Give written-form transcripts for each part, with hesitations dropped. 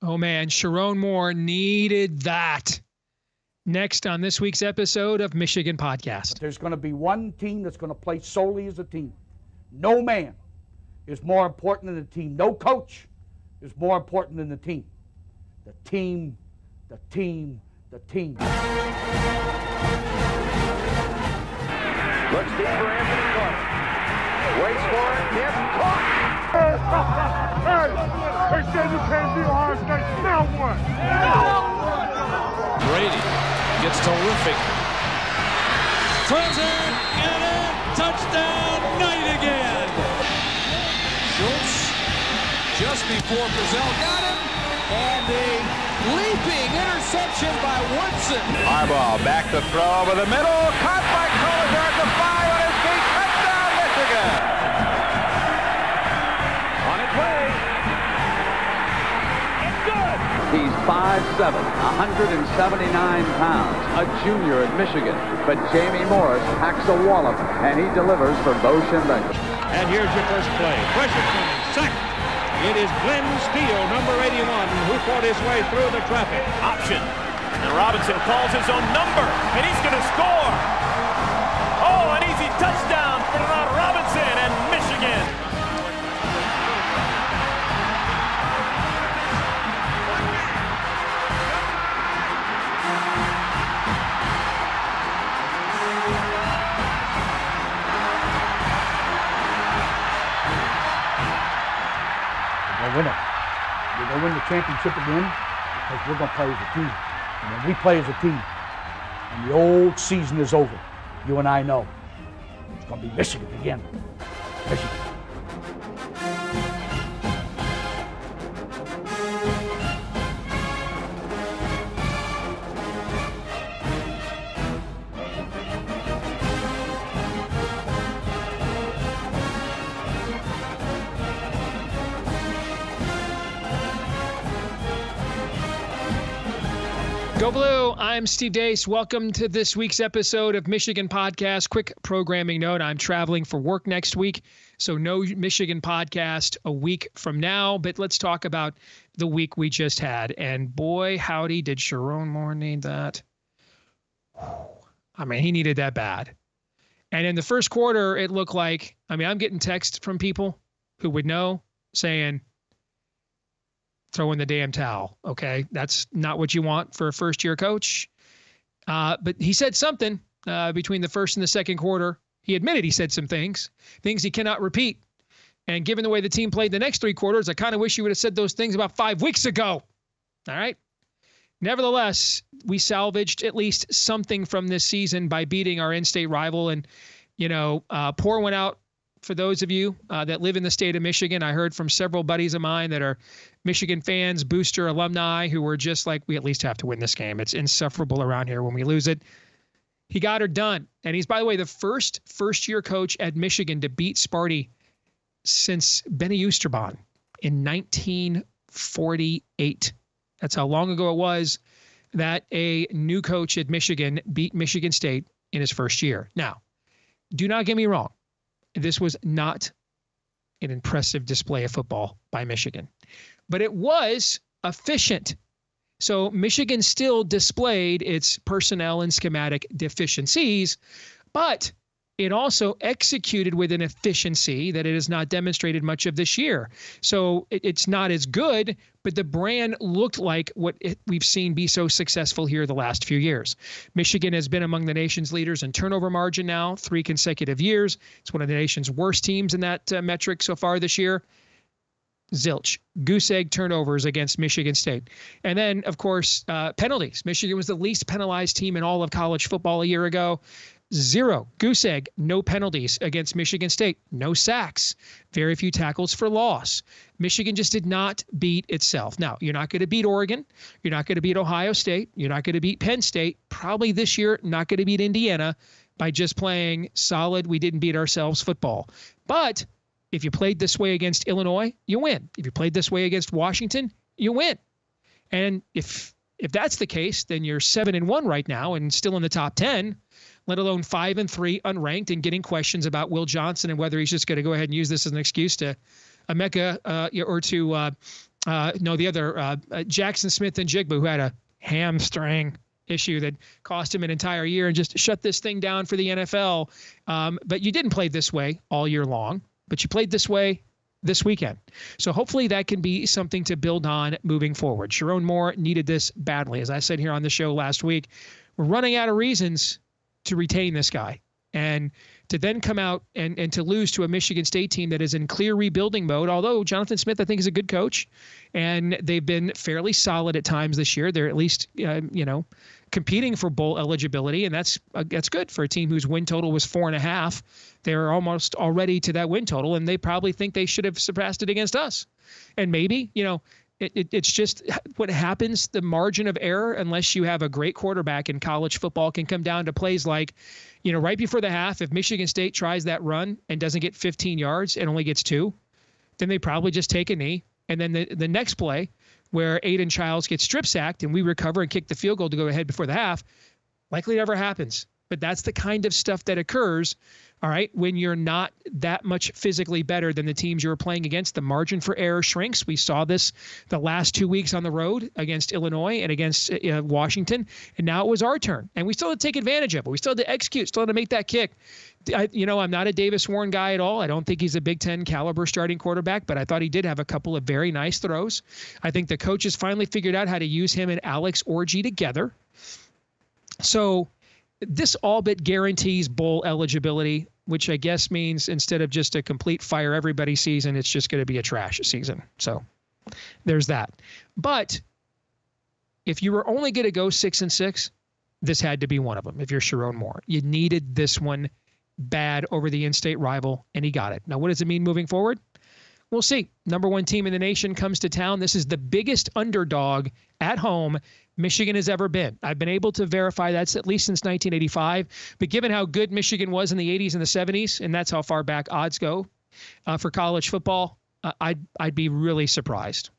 Oh, man, Sherrone Moore needed that. Next on this week's episode of Michigan Podcast. But there's going to be one team that's going to play solely as a team. No man is more important than the team. No coach is more important than the team. The team, the team, the team. Looks deep for Anthony Clark. Waits for it. Gets caught. They said you can't be Ohio State. Now what? Brady gets terrific. Throws it, and a touchdown, Knight again. Schultz just before Brazil got him, and a leaping interception by Woodson. Harbaugh back to throw over the middle, caught by Collier at the 5 on his feet, touchdown Michigan. On its way. It's good. He's 5'7", 179 pounds, a junior at Michigan. But Jamie Morris packs a wallop, and he delivers for Bo Schembechler. And here's your first play. Pressure coming. Sack. It is Glenn Steele, number 81, who fought his way through the traffic. Option. And Robinson calls his own number, and he's going to score. Oh, an easy touchdown for Robinson and Michigan. Win it. We're going to win the championship again because we're going to play as a team. And when we play as a team and the old season is over, you and I know it's going to be Michigan again. Michigan. Go Blue, I'm Steve Deace. Welcome to this week's episode of Michigan Podcast. Quick programming note, I'm traveling for work next week, so no Michigan Podcast a week from now, but let's talk about the week we just had. And boy, howdy, did Sherrone Moore need that. I mean, he needed that bad. And in the first quarter, it looked like, I'm getting texts from people who would know saying, throw in the damn towel. Okay. That's not what you want for a first-year coach. But he said something between the first and the second quarter. He admitted he said some things he cannot repeat. And given the way the team played the next three quarters, I kind of wish he would have said those things about 5 weeks ago. All right. Nevertheless, we salvaged at least something from this season by beating our in-state rival. And, pour one out for those of you that live in the state of Michigan. I heard from several buddies of mine that are Michigan fans, booster alumni, who were just like, we at least have to win this game. It's insufferable around here when we lose it. He got her done. And he's, by the way, the first-year coach at Michigan to beat Sparty since Benny Oosterbaan in 1948. That's how long ago it was that a new coach at Michigan beat Michigan State in his first year. Now, do not get me wrong. This was not an impressive display of football by Michigan, but it was efficient. So Michigan still displayed its personnel and schematic deficiencies, but it also executed with an efficiency that it has not demonstrated much of this year. So it's not as good, but the brand looked like what we've seen be so successful here the last few years. Michigan has been among the nation's leaders in turnover margin now 3 consecutive years. It's one of the nation's worst teams in that metric so far this year. Zilch, goose egg turnovers against Michigan State. And then, of course, penalties. Michigan was the least penalized team in all of college football a year ago. 0 goose egg, no penalties against Michigan State, no sacks, very few tackles for loss. Michigan just did not beat itself. Now, you're not going to beat Oregon. You're not going to beat Ohio State. You're not going to beat Penn State. Probably this year, not going to beat Indiana by just playing solid, we didn't beat ourselves football. But if you played this way against Illinois, you win. If you played this way against Washington, you win. And if that's the case, then you're 7-1 right now and still in the top 10. Let alone 5-3 unranked and getting questions about Will Johnson and whether he's just going to go ahead and use this as an excuse to Emeka or to The other Jackson Smith and Jigba, who had a hamstring issue that cost him an entire year and just shut this thing down for the NFL. But you didn't play this way all year long, but you played this way this weekend. So hopefully that can be something to build on moving forward. Sherrone Moore needed this badly. As I said here on the show last week, we're running out of reasons to retain this guy. And to then come out and to lose to a Michigan State team that is in clear rebuilding mode, although Jonathan Smith, I think, is a good coach, and they've been fairly solid at times this year. They're at least, competing for bowl eligibility, and that's good for a team whose win total was 4.5. They're almost already to that win total, and they probably think they should have surpassed it against us. And maybe, it's just what happens. The margin of error, unless you have a great quarterback in college football, can come down to plays like, right before the half, if Michigan State tries that run and doesn't get 15 yards and only gets 2, then they probably just take a knee. And then the next play where Aiden Childs gets strip sacked and we recover and kick the field goal to go ahead before the half, likely never happens. But that's the kind of stuff that occurs, all right, when you're not that much physically better than the teams you're playing against. The margin for error shrinks. We saw this the last 2 weeks on the road against Illinois and against Washington, and now it was our turn. And we still had to take advantage of it. We still had to execute, still had to make that kick. I'm not a Davis Warren guy at all. I don't think he's a Big Ten caliber starting quarterback, but I thought he did have a couple of very nice throws. I think the coaches finally figured out how to use him and Alex Orji together. So this all but guarantees bowl eligibility, which I guess means instead of just a complete fire everybody season, it's just going to be a trash season. So there's that. But if you were only going to go 6-6, this had to be one of them. If you're Sherrone Moore, you needed this one bad over the in-state rival, and he got it. Now, what does it mean moving forward? We'll see. Number 1 team in the nation comes to town. This is the biggest underdog at home Michigan has ever been. I've been able to verify that's at least since 1985. But given how good Michigan was in the 80s and the 70s, and that's how far back odds go for college football, I'd be really surprised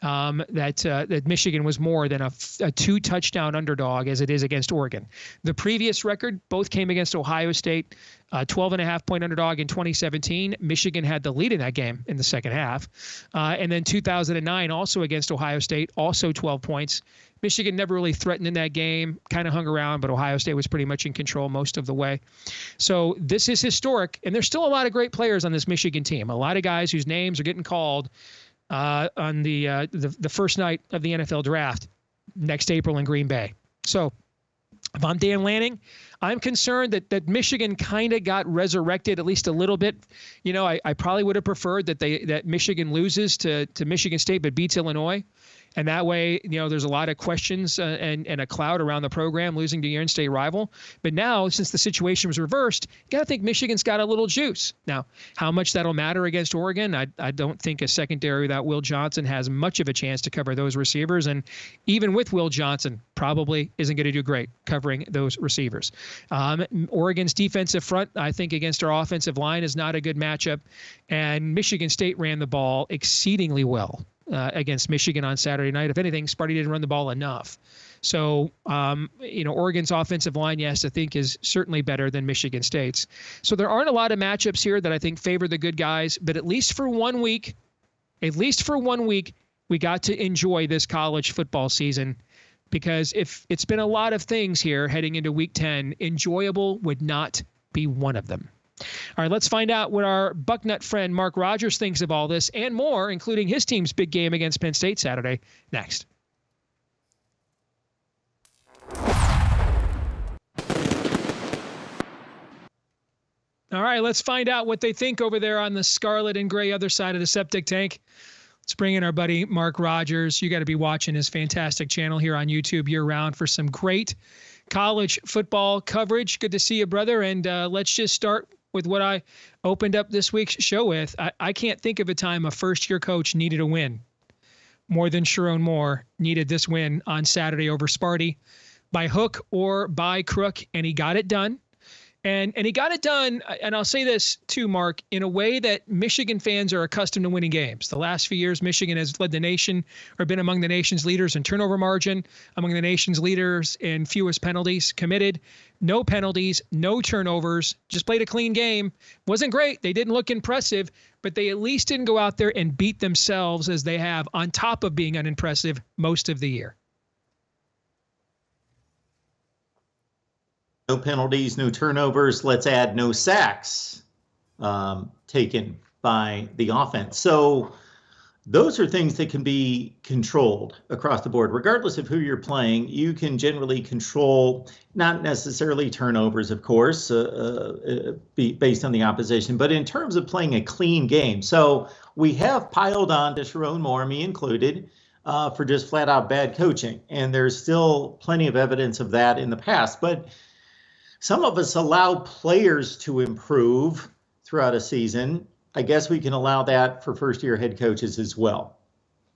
that Michigan was more than a 2-touchdown underdog as it is against Oregon. The previous record, both came against Ohio State, 12.5-point underdog in 2017. Michigan had the lead in that game in the second half. And then 2009, also against Ohio State, also 12 points. Michigan never really threatened in that game, kind of hung around, but Ohio State was pretty much in control most of the way. So this is historic, and there's still a lot of great players on this Michigan team, a lot of guys whose names are getting called on the first night of the NFL draft next April in Green Bay. So if I'm Dan Lanning, I'm concerned that Michigan kind of got resurrected at least a little bit. I probably would have preferred that Michigan loses to Michigan State but beats Illinois. And that way, there's a lot of questions and a cloud around the program losing to your in-state rival. But now, since the situation was reversed, you got to think Michigan's got a little juice. Now, how much that'll matter against Oregon, I don't think a secondary without Will Johnson has much of a chance to cover those receivers. And even with Will Johnson, probably isn't going to do great covering those receivers. Oregon's defensive front, I think, against our offensive line is not a good matchup. And Michigan State ran the ball exceedingly well against Michigan on Saturday night. If anything, Sparty didn't run the ball enough. So, Oregon's offensive line, yes, I think is certainly better than Michigan State's. So there aren't a lot of matchups here that I think favor the good guys, but at least for 1 week, we got to enjoy this college football season, because if it's been a lot of things here heading into week 10, enjoyable would not be one of them. All right, let's find out what our Bucknut friend Mark Rogers thinks of all this and more, including his team's big game against Penn State Saturday, next. All right, let's find out what they think over there on the scarlet and gray other side of the septic tank. Let's bring in our buddy Mark Rogers. You got to be watching his fantastic channel here on YouTube year-round for some great college football coverage. Good to see you, brother. And let's just start with what I opened up this week's show with. I can't think of a time a first-year coach needed a win more than Sherrone Moore needed this win on Saturday over Sparty, by hook or by crook, and he got it done. And he got it done, and I'll say this too, Mark, in a way that Michigan fans are accustomed to winning games. The last few years, Michigan has led the nation, or been among the nation's leaders in turnover margin, among the nation's leaders in fewest penalties committed, no penalties, no turnovers, just played a clean game. Wasn't great. They didn't look impressive, but they at least didn't go out there and beat themselves as they have, on top of being unimpressive most of the year. No penalties, no turnovers. Let's add no sacks taken by the offense. So those are things that can be controlled across the board. Regardless of who you're playing, you can generally control, not necessarily turnovers, of course, based on the opposition, but in terms of playing a clean game. So we have piled on to Sherrone Moore, me included, for just flat out bad coaching. And there's still plenty of evidence of that in the past. But some of us allow players to improve throughout a season. I guess we can allow that for first-year head coaches as well.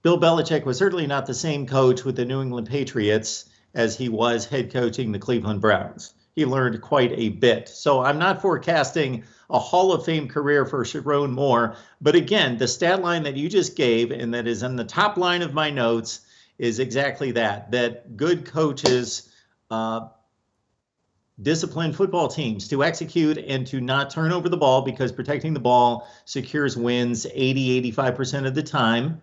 Bill Belichick was certainly not the same coach with the New England Patriots as he was head coaching the Cleveland Browns. He learned quite a bit. So I'm not forecasting a Hall of Fame career for Sherrone Moore. But again, the stat line that you just gave, and that is on the top line of my notes, is exactly that good coaches discipline football teams to execute and to not turn over the ball, because protecting the ball secures wins 80-85% of the time,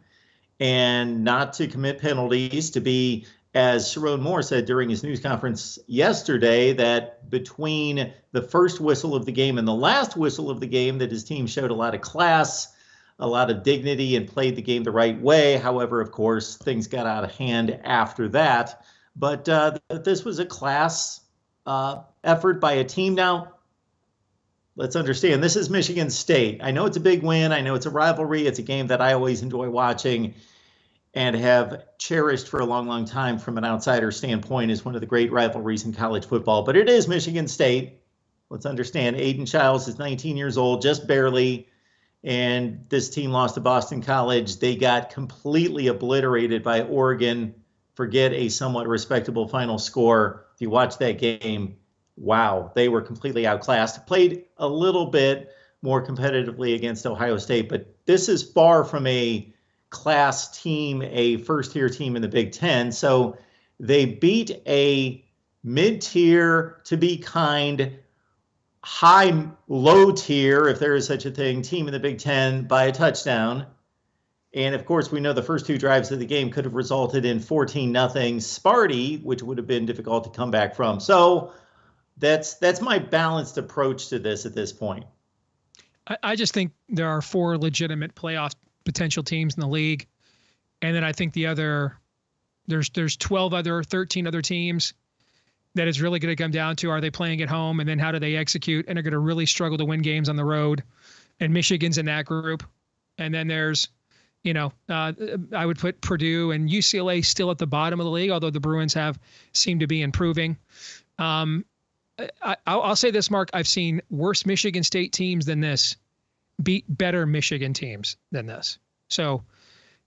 and not to commit penalties, to be, as Sherrone Moore said during his news conference yesterday, that between the first whistle of the game and the last whistle of the game, that his team showed a lot of class, a lot of dignity, and played the game the right way. However, of course, things got out of hand after that. But this was a class effort by a team. Now, let's understand, this is Michigan State. I know it's a big win. I know it's a rivalry. It's a game that I always enjoy watching and have cherished for a long, long time from an outsider standpoint as one of the great rivalries in college football. But it is Michigan State. Let's understand, Aiden Childs is 19 years old, just barely, and this team lost to Boston College. They got completely obliterated by Oregon. Forget a somewhat respectable final score. If you watch that game, wow, they were completely outclassed. Played a little bit more competitively against Ohio State, but this is far from a class team, a first-tier team in the Big Ten. So they beat a mid-tier, to be kind, low tier, if there is such a thing, team in the Big Ten by a touchdown. And, of course, we know the first two drives of the game could have resulted in 14-0 Sparty, which would have been difficult to come back from. So that's my balanced approach to this at this point. I just think there are 4 legitimate playoff potential teams in the league. And then I think there's 13 other teams that is really going to come down to, are they playing at home? And then how do they execute? And are going to really struggle to win games on the road. And Michigan's in that group. And then there's, I would put Purdue and UCLA still at the bottom of the league, although the Bruins seem to be improving. I'll say this, Mark, I've seen worse Michigan State teams than this beat better Michigan teams than this. So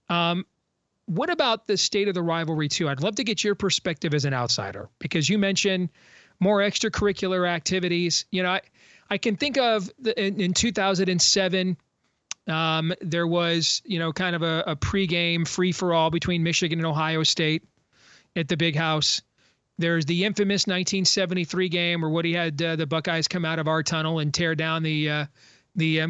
what about the state of the rivalry too? I'd love to get your perspective as an outsider, because you mentioned more extracurricular activities. I can think of in 2007, there was, kind of a pregame free-for-all between Michigan and Ohio State at the Big House. There's the infamous 1973 game where Woody had the Buckeyes come out of our tunnel and tear down the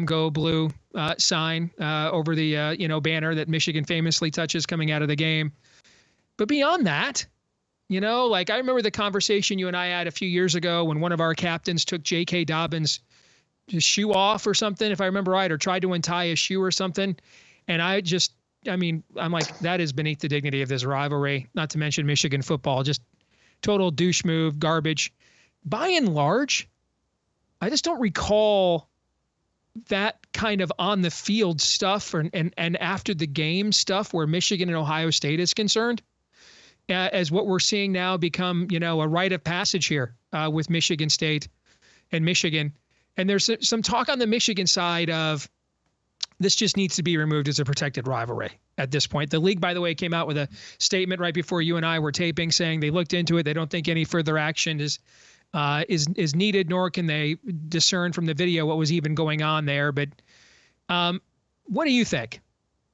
Go Blue sign over the banner that Michigan famously touches coming out of the game. But beyond that, I remember the conversation you and I had a few years ago when one of our captains took J.K. Dobbins' shoe off or something, if I remember right, or tried to untie a shoe or something. And I'm like, that is beneath the dignity of this rivalry, not to mention Michigan football, just total douche move, garbage. By and large, I just don't recall that kind of on the field stuff and after the game stuff where Michigan and Ohio State is concerned, as what we're seeing now become, a rite of passage here with Michigan State and Michigan. And there's some talk on the Michigan side of this just needs to be removed as a protected rivalry at this point. The league, by the way, came out with a statement right before you and I were taping saying they looked into it. They don't think any further action is is needed, nor can they discern from the video what was even going on there. But what do you think?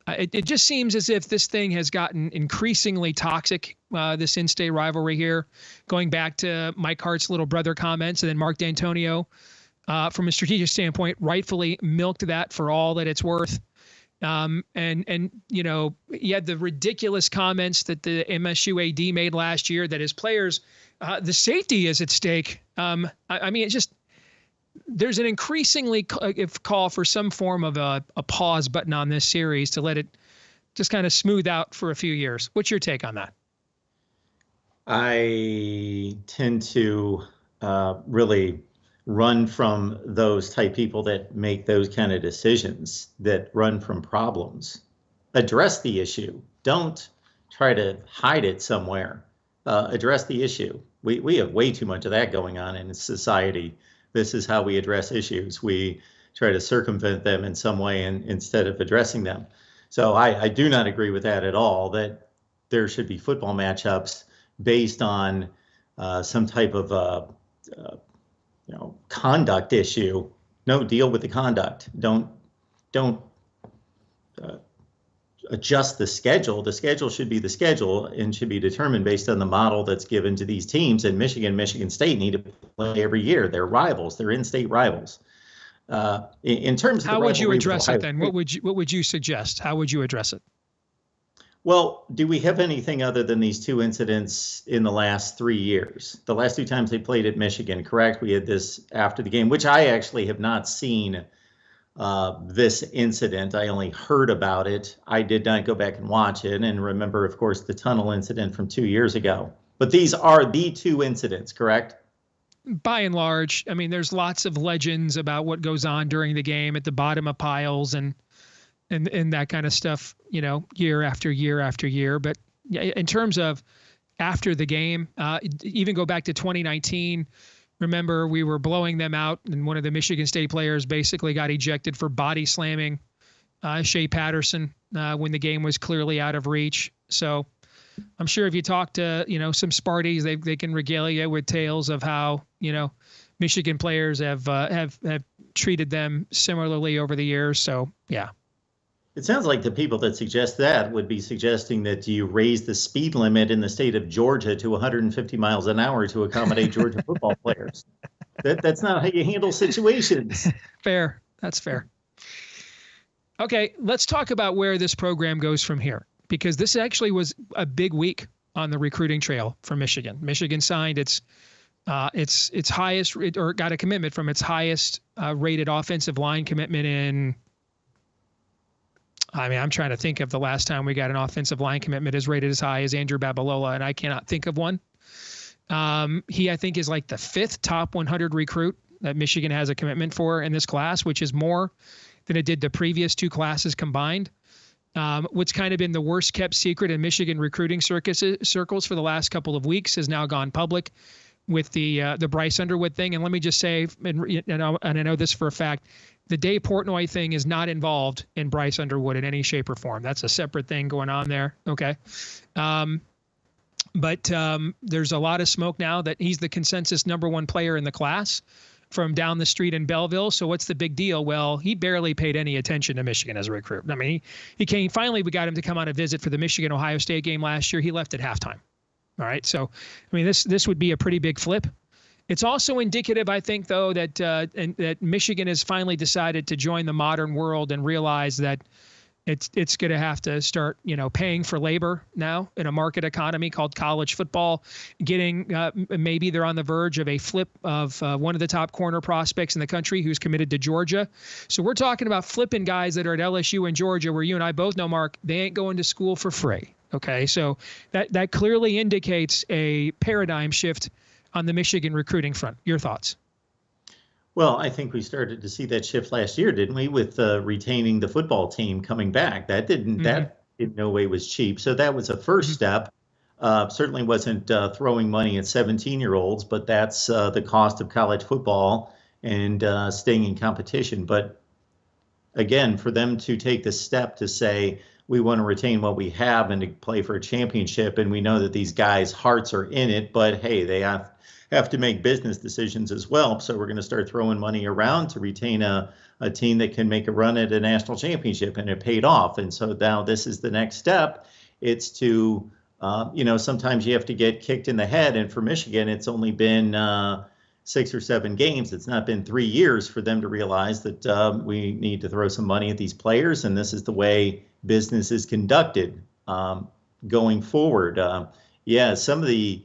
It just seems as if this thing has gotten increasingly toxic, this in-state rivalry here, going back to Mike Hart's little brother comments, and then Mark D'Antonio, from a strategic standpoint, rightfully milked that for all that it's worth. And you know, he had the ridiculous comments that the MSU AD made last year that his players, the safety is at stake. I mean, it's just, there's an increasingly call for some form of a pause button on this series to let it just kind of smooth out for a few years. What's your take on that? I tend to really run from those type people that make those kind of decisions, that run from problems. Address the issue. Don't try to hide it somewhere. Address the issue. We have way too much of that going on in society. This is how we address issues. We try to circumvent them in some way instead of addressing them. So I do not agree with that at all, that there should be football matchups based on some type of conduct issue. No, deal with the conduct. Don't adjust the schedule. The schedule should be the schedule and should be determined based on the model that's given to these teams. And Michigan State need to play every year. They're rivals. They're in-state rivals. In terms of how would you address it then? What would you suggest? How would you address it? Well, do we have anything other than these two incidents in the last 3 years? The last two times they played at Michigan, correct? We had this after the game, which I actually have not seen this incident. I only heard about it. I did not go back and watch it and remember, of course, the tunnel incident from 2 years ago. But these are the two incidents, correct? By and large. I mean, there's lots of legends about what goes on during the game at the bottom of piles and that kind of stuff, you know, year after year after year. But in terms of after the game, even go back to 2019, remember we were blowing them out and one of the Michigan State players basically got ejected for body slamming Shea Patterson when the game was clearly out of reach. So I'm sure if you talk to, you know, some Sparties, they can regale you with tales of how, you know, Michigan players have treated them similarly over the years. So, yeah. It sounds like the people that suggest that would be suggesting that you raise the speed limit in the state of Georgia to 150 miles an hour to accommodate Georgia football players. That's not how you handle situations. Fair. That's fair. Okay, let's talk about where this program goes from here, because this actually was a big week on the recruiting trail for Michigan. Michigan signed its highest, or got a commitment from its highest rated offensive line commitment in, I mean, I'm trying to think of the last time we got an offensive line commitment as rated as high as Andrew Babalola, and I cannot think of one. He, I think, is like the 5th top 100 recruit that Michigan has a commitment for in this class, which is more than it did the previous 2 classes combined. What's kind of been the worst kept secret in Michigan recruiting circles for the last couple of weeks has now gone public with the Bryce Underwood thing. And let me just say, and I know this for a fact, the Dave Portnoy thing is not involved in Bryce Underwood in any shape or form. That's a separate thing going on there. Okay. But there's a lot of smoke now that he's the consensus #1 player in the class from down the street in Belleville. So what's the big deal? Well, he barely paid any attention to Michigan as a recruit. I mean, he came, finally we got him to come on a visit for the Michigan-Ohio State game last year. He left at halftime. All right. So, I mean, this would be a pretty big flip. It's also indicative, I think, though, that Michigan has finally decided to join the modern world and realize that it's going to have to start, you know, paying for labor now in a market economy called college football. Getting maybe they're on the verge of a flip of one of the top corner prospects in the country who's committed to Georgia. So we're talking about flipping guys that are at LSU and Georgia, where you and I both know, Mark, they ain't going to school for free. Okay, so that clearly indicates a paradigm shift on the Michigan recruiting front. Your thoughts? Well, I think we started to see that shift last year, didn't we, with retaining the football team coming back. That in no way was cheap. So that was a first step. Certainly wasn't throwing money at 17-year-olds, but that's the cost of college football and staying in competition. But again, for them to take the step to say, we want to retain what we have and to play for a championship. And we know that these guys' hearts are in it, but hey, they have to make business decisions as well. So we're going to start throwing money around to retain a team that can make a run at a national championship, and it paid off. And so now this is the next step. It's to, sometimes you have to get kicked in the head. And for Michigan, it's only been 6 or 7 games. It's not been 3 years for them to realize that we need to throw some money at these players. And this is the way business is conducted going forward. Some of the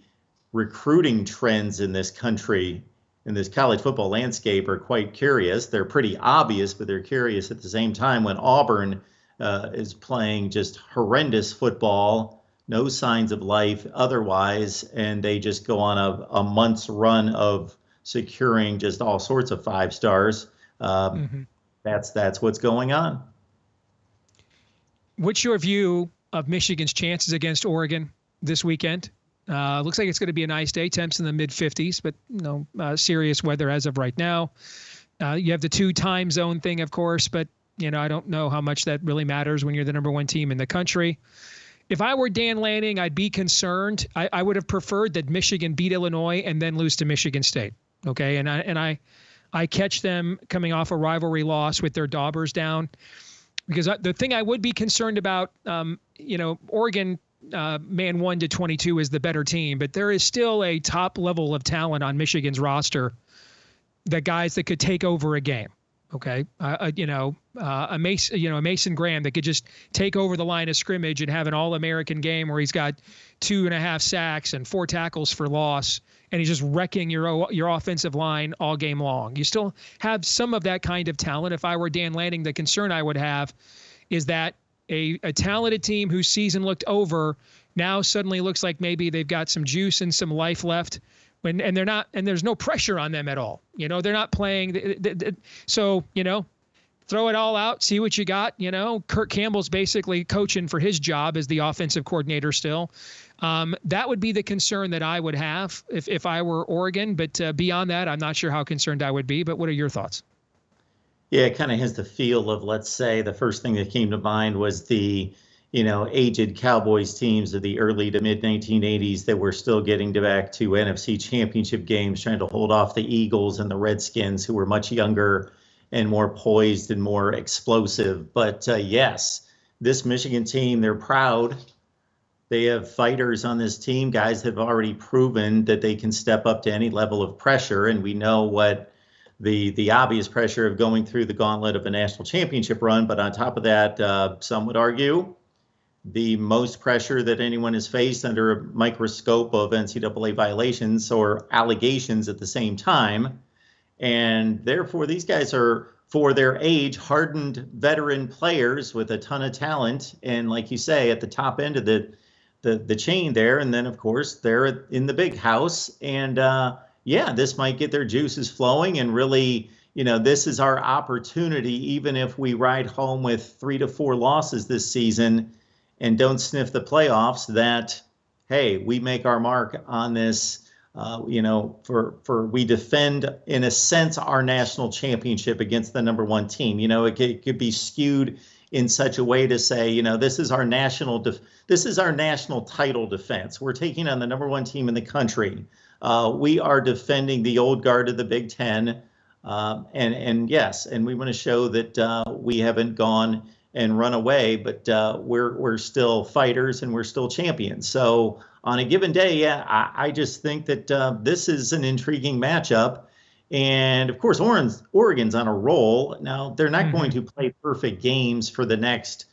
recruiting trends in this country, in this college football landscape, are quite curious. They're pretty obvious, but they're curious at the same time. When Auburn is playing just horrendous football, no signs of life otherwise, and they just go on a month's run of securing just all sorts of 5 stars. That's what's going on. What's your view of Michigan's chances against Oregon this weekend? Looks like it's going to be a nice day. Temps in the mid-50s, but serious weather as of right now. You have the 2 time zone thing, of course, but I don't know how much that really matters when you're the number 1 team in the country. If I were Dan Lanning, I'd be concerned. I would have preferred that Michigan beat Illinois and then lose to Michigan State. Okay, and I catch them coming off a rivalry loss with their daubers down, because the thing I would be concerned about, Oregon. Man 1 to 22 is the better team, but there is still a top level of talent on Michigan's roster, the guys that could take over a game. Okay. A Mason Graham that could just take over the line of scrimmage and have an All-American game where he's got 2.5 sacks and 4 tackles for loss, and he's just wrecking your offensive line all game long. You still have some of that kind of talent. If I were Dan Lanning, the concern I would have is that a talented team whose season looked over now suddenly looks like maybe they've got some juice and some life left, and they're not, and there's no pressure on them at all. They're not playing. So, throw it all out, see what you got. Kirk Campbell's basically coaching for his job as the offensive coordinator still. That would be the concern that I would have if I were Oregon. But beyond that, I'm not sure how concerned I would be. But what are your thoughts? Yeah, it kind of has the feel of, let's say, the first thing that came to mind was the, aged Cowboys teams of the early to mid 1980s that were still getting back to NFC championship games, trying to hold off the Eagles and the Redskins, who were much younger and more poised and more explosive. But yes, this Michigan team, they're proud. They have fighters on this team. Guys have already proven that they can step up to any level of pressure, and we know what the obvious pressure of going through the gauntlet of a national championship run. But on top of that, some would argue the most pressure that anyone has faced under a microscope of NCAA violations or allegations at the same time. And therefore, these guys are, for their age, hardened veteran players with a ton of talent. And like you say, at the top end of the chain there. And then, of course, they're in the big house. And this might get their juices flowing, and really, this is our opportunity, even if we ride home with 3 to 4 losses this season and don't sniff the playoffs, that, hey, we make our mark on this, we defend, in a sense, our national championship against the number 1 team. It could be skewed in such a way to say, this is our national title defense. We're taking on the number 1 team in the country. We are defending the old guard of the Big Ten, and we want to show that we haven't gone and run away, but we're still fighters and we're still champions. So on a given day, I just think that this is an intriguing matchup, and of course Oregon's on a roll now. They're not going to play perfect games for the next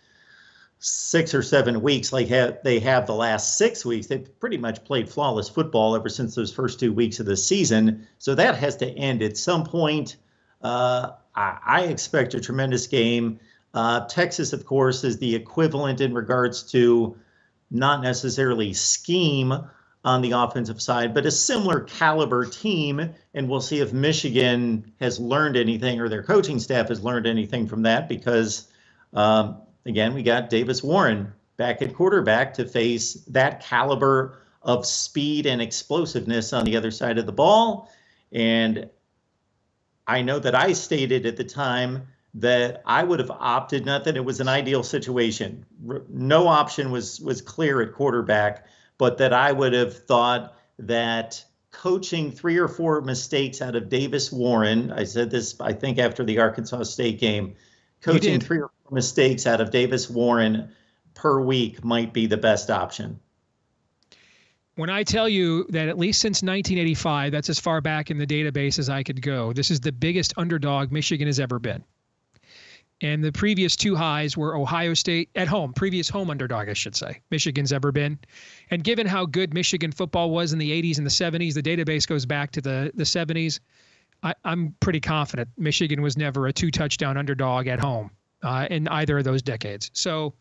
6 or 7 weeks like they have the last 6 weeks. They've pretty much played flawless football ever since those first 2 weeks of the season. So that has to end at some point. I expect a tremendous game. Texas, of course, is the equivalent in regards to not necessarily scheme on the offensive side, but a similar caliber team. And we'll see if Michigan has learned anything, or their coaching staff has learned anything from that, because again, we got Davis Warren back at quarterback to face that caliber of speed and explosiveness on the other side of the ball. And I know that I stated at the time that I would have opted, not that it was an ideal situation. No option was clear at quarterback, but that I would have thought that coaching 3 or 4 mistakes out of Davis Warren, I said this, I think, after the Arkansas State game, coaching 3 or 4 mistakes out of Davis Warren per week might be the best option. When I tell you that at least since 1985, that's as far back in the database as I could go, this is the biggest underdog Michigan has ever been. And the previous 2 highs were Ohio State at home, previous home underdog, I should say, Michigan's ever been. And given how good Michigan football was in the 80s and the 70s, the database goes back to the 70s. I'm pretty confident Michigan was never a 2-touchdown underdog at home in either of those decades. So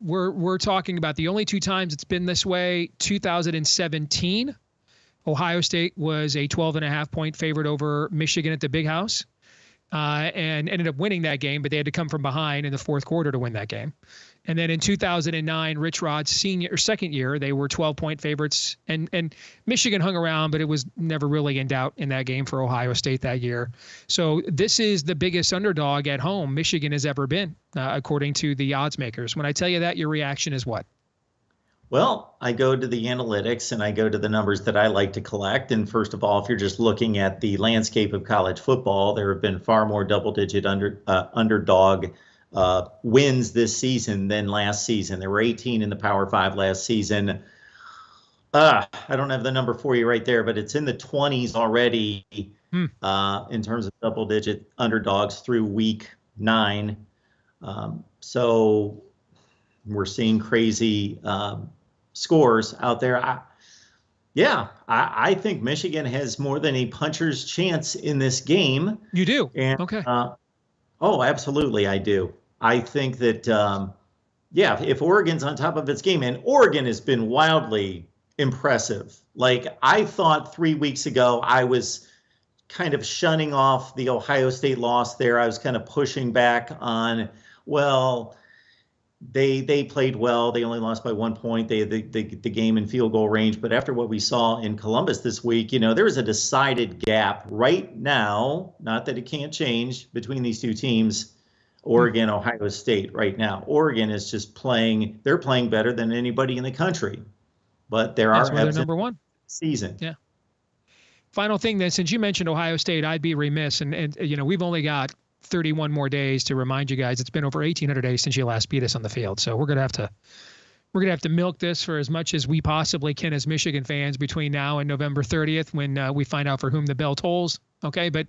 we're talking about the only 2 times it's been this way. 2017, Ohio State was a 12.5-point favorite over Michigan at the Big House. And ended up winning that game, but they had to come from behind in the fourth quarter to win that game. And then in 2009, Rich Rod's second year, they were 12-point favorites, and Michigan hung around, but it was never really in doubt in that game for Ohio State that year. So this is the biggest underdog at home Michigan has ever been, according to the odds makers. When I tell you that, your reaction is what? Well, I go to the analytics and I go to the numbers that I like to collect. And first of all, if you're just looking at the landscape of college football, there have been far more double-digit underdog wins this season than last season. There were 18 in the Power 5 last season. I don't have the number for you right there, but it's in the 20s already in terms of double-digit underdogs through week 9. So we're seeing crazy scores out there. I think Michigan has more than a puncher's chance in this game. You do? And, okay. Oh, absolutely, I do. I think that, if Oregon's on top of its game, and Oregon has been wildly impressive. Like, I thought 3 weeks ago I was kind of shunning off the Ohio State loss there. I was kind of pushing back on, well, They played well. They only lost by 1 point. They had the game in field goal range. But after what we saw in Columbus this week, there was a decided gap right now. Not that it can't change between these 2 teams, Oregon, Ohio State right now. Oregon is just playing. They're playing better than anybody in the country. But there are ebbs number 1 season. Yeah. Final thing then, since you mentioned Ohio State, I'd be remiss, and we've only got 31 more days to remind you guys it's been over 1,800 days since you last beat us on the field. So we're gonna have to milk this for as much as we possibly can as Michigan fans between now and November 30th when we find out for whom the bell tolls. Okay, but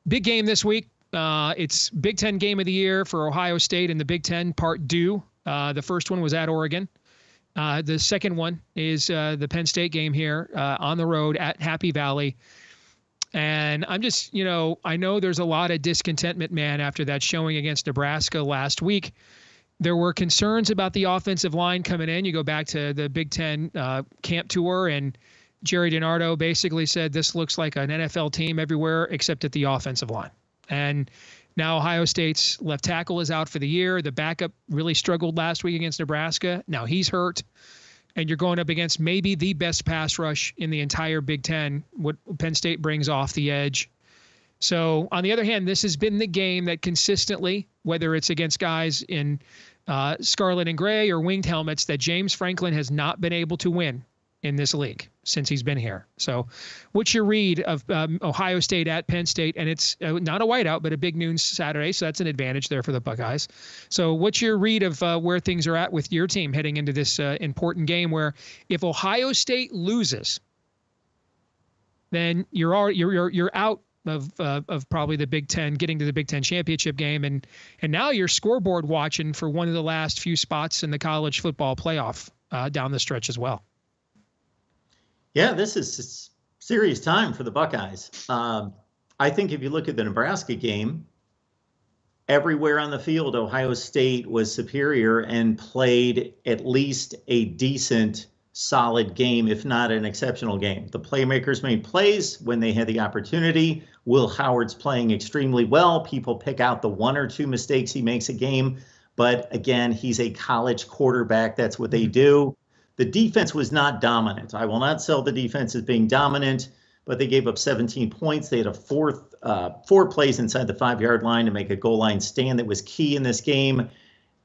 big game this week. It's Big Ten game of the year for Ohio State and the Big Ten part due. The first one was at Oregon. The second one is the Penn State game here on the road at Happy Valley. And I'm just, I know there's a lot of discontentment, man, after that showing against Nebraska last week. There were concerns about the offensive line coming in. You go back to the Big Ten camp tour, and Jerry DiNardo basically said this looks like an NFL team everywhere except at the offensive line. And now Ohio State's left tackle is out for the year. The backup really struggled last week against Nebraska. Now he's hurt. And you're going up against maybe the best pass rush in the entire Big Ten, what Penn State brings off the edge. So, on the other hand, this has been the game that consistently, whether it's against guys in scarlet and gray or winged helmets, that James Franklin has not been able to win in this league since he's been here. So what's your read of Ohio State at Penn State? And it's not a whiteout, but a big noon Saturday. So that's an advantage there for the Buckeyes. So what's your read of where things are at with your team heading into this important game where if Ohio State loses, then you're out of probably the Big Ten, getting to the Big Ten championship game. And now you're scoreboard watching for one of the last few spots in the college football playoff down the stretch as well. Yeah, this is a serious time for the Buckeyes. I think if you look at the Nebraska game, everywhere on the field, Ohio State was superior and played at least a decent, solid game, if not an exceptional game. The playmakers made plays when they had the opportunity. Will Howard's playing extremely well. People pick out the 1 or 2 mistakes he makes a game. But again, he's a college quarterback. That's what they do. The defense was not dominant. I will not sell the defense as being dominant, but they gave up 17 points. They had a 4th 4 plays inside the 5-yard line to make a goal line stand that was key in this game.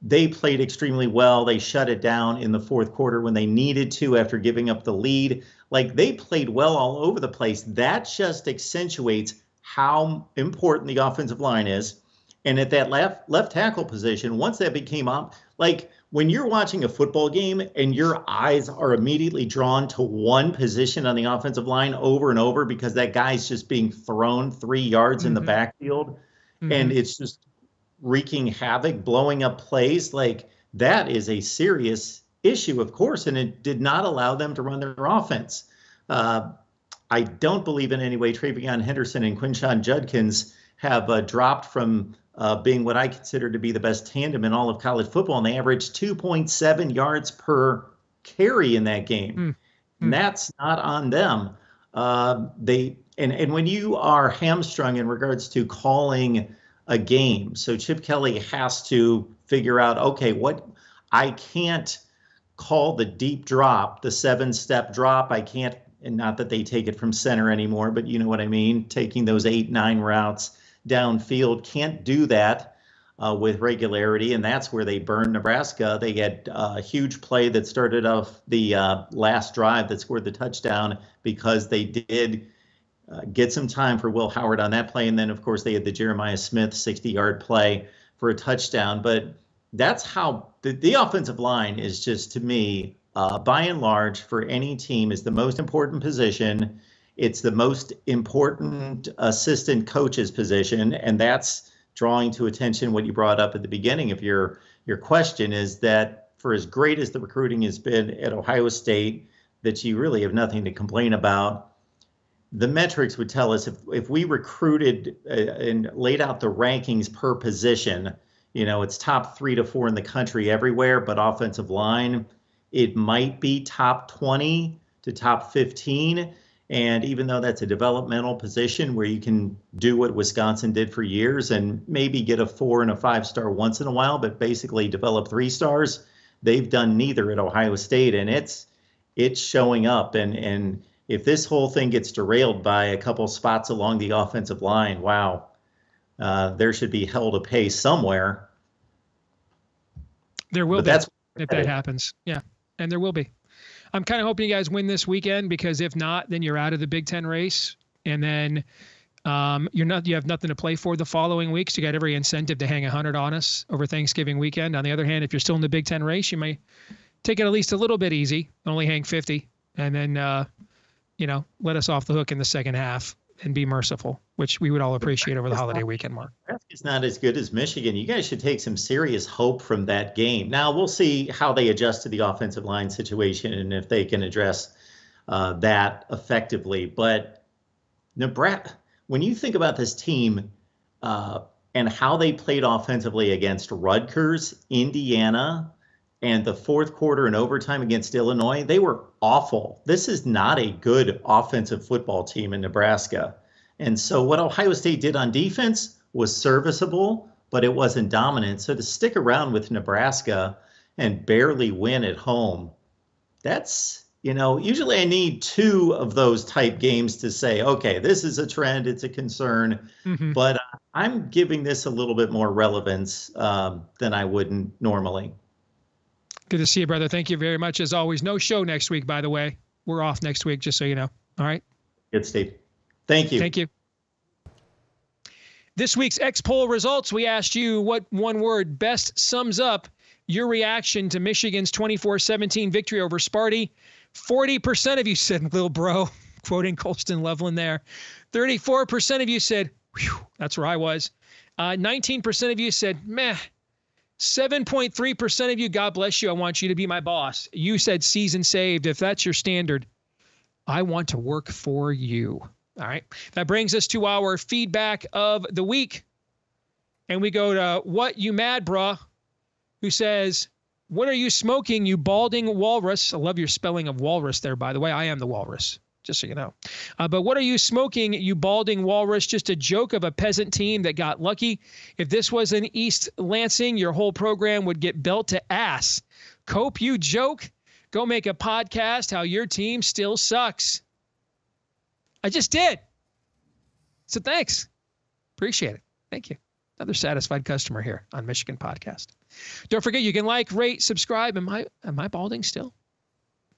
They played extremely well. They shut it down in the fourth quarter when they needed to after giving up the lead. Like, they played well all over the place. That just accentuates how important the offensive line is. And at that left tackle position, once that became like when you're watching a football game and your eyes are immediately drawn to one position on the offensive line over and over because that guy's just being thrown 3 yards in the backfield, and it's just wreaking havoc, blowing up plays, like that is a serious issue, of course, and it did not allow them to run their offense. I don't believe in any way Travion Henderson and Quinshon Judkins have dropped from being what I consider to be the best tandem in all of college football, and they averaged 2.7 yards per carry in that game. And that's not on them. And when you are hamstrung in regards to calling a game, so Chip Kelly has to figure out, okay, what I can't call the deep drop, the 7-step drop. I can't, and not that they take it from center anymore, but you know what I mean, taking those 8-9 routes downfield, can't do that with regularity, and that's where they burned Nebraska. They had a huge play that started off the last drive that scored the touchdown because they did get some time for Will Howard on that play, and then, of course, they had the Jeremiah Smith 60-yard play for a touchdown. But that's how the offensive line is just, to me, by and large, for any team, is the most important position. It's the most important assistant coach's position, and that's drawing to attention what you brought up at the beginning of your question, is that for as great as the recruiting has been at Ohio State, that you really have nothing to complain about. The metrics would tell us if we recruited and laid out the rankings per position, you know, it's top 3 to 4 in the country everywhere, but offensive line, it might be top 20 to top 15. And even though that's a developmental position where you can do what Wisconsin did for years and maybe get a 4 and a 5-star once in a while, but basically develop 3 stars, they've done neither at Ohio State, and it's showing up. And if this whole thing gets derailed by a couple spots along the offensive line, wow, there should be hell to pay somewhere. There will be if that happens. Yeah, and there will be. I'm kind of hoping you guys win this weekend, because if not, then you're out of the Big Ten race, and then you have nothing to play for the following weeks. You got every incentive to hang 100 on us over Thanksgiving weekend. On the other hand, if you're still in the Big Ten race, you may take it at least a little bit easy, only hang 50, and then let us off the hook in the second half and be merciful, which we would all appreciate over the holiday weekend, Mark. Nebraska's not as good as Michigan. You guys should take some serious hope from that game. Now, we'll see how they adjust to the offensive line situation and if they can address that effectively. But Nebraska, when you think about this team and how they played offensively against Rutgers, Indiana, and the fourth quarter and overtime against Illinois, they were awful. This is not a good offensive football team in Nebraska. And so what Ohio State did on defense was serviceable, but it wasn't dominant. So to stick around with Nebraska and barely win at home, that's, usually I need 2 of those type games to say, okay, this is a trend, it's a concern. But I'm giving this a little bit more relevance than I would normally. Good to see you, brother. Thank you very much, as always. No show next week, by the way. We're off next week, just so you know. All right? Good, Steve. Thank you. Thank you. This week's X-Poll results, we asked you what one word best sums up your reaction to Michigan's 24-17 victory over Sparty. 40% of you said, "Lil bro," quoting Colston Loveland there. 34% of you said, "Whew," that's where I was. 19% of you said, "Meh." 7.3% of you, God bless you, I want you to be my boss. You said season saved. If that's your standard, I want to work for you. All right. That brings us to our feedback of the week. And we go to What You Mad Bruh, who says, "What are you smoking, you balding walrus?" I love your spelling of walrus there, by the way. I am the walrus, just so you know. But what are you smoking, you balding walrus? Just a joke of a peasant team that got lucky. If this was in East Lansing, your whole program would get belt to ass. Cope, you joke. Go make a podcast how your team still sucks. I just did. So thanks. Appreciate it. Thank you. Another satisfied customer here on Michigan Podcast. Don't forget, you can like, rate, subscribe. Am I balding still?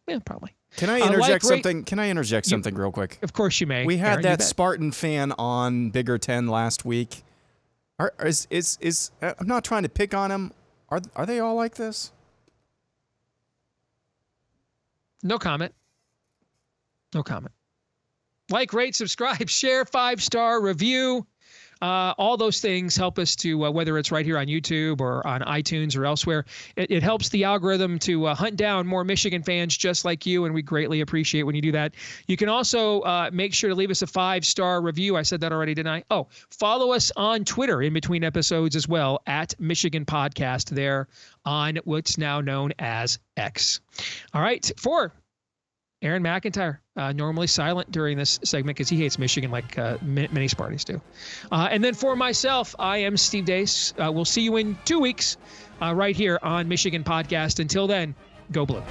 Yeah, probably. Can I interject something? Can I interject something real quick? Of course you may. We had Aaron, that Spartan fan on Bigger 10 last week. I'm not trying to pick on him. Are they all like this? No comment. No comment. Like, rate, subscribe, share, 5-star review. All those things help us to, whether it's right here on YouTube or on iTunes or elsewhere, it helps the algorithm to hunt down more Michigan fans just like you, and we greatly appreciate when you do that. You can also make sure to leave us a 5-star review. I said that already, didn't I? Oh, follow us on Twitter in between episodes as well, at Michigan Podcast there on what's now known as X. All right, for Aaron McIntyre, normally silent during this segment because he hates Michigan like many Spartans do. And then for myself, I am Steve Dace. We'll see you in 2 weeks right here on Michigan Podcast. Until then, go Blue.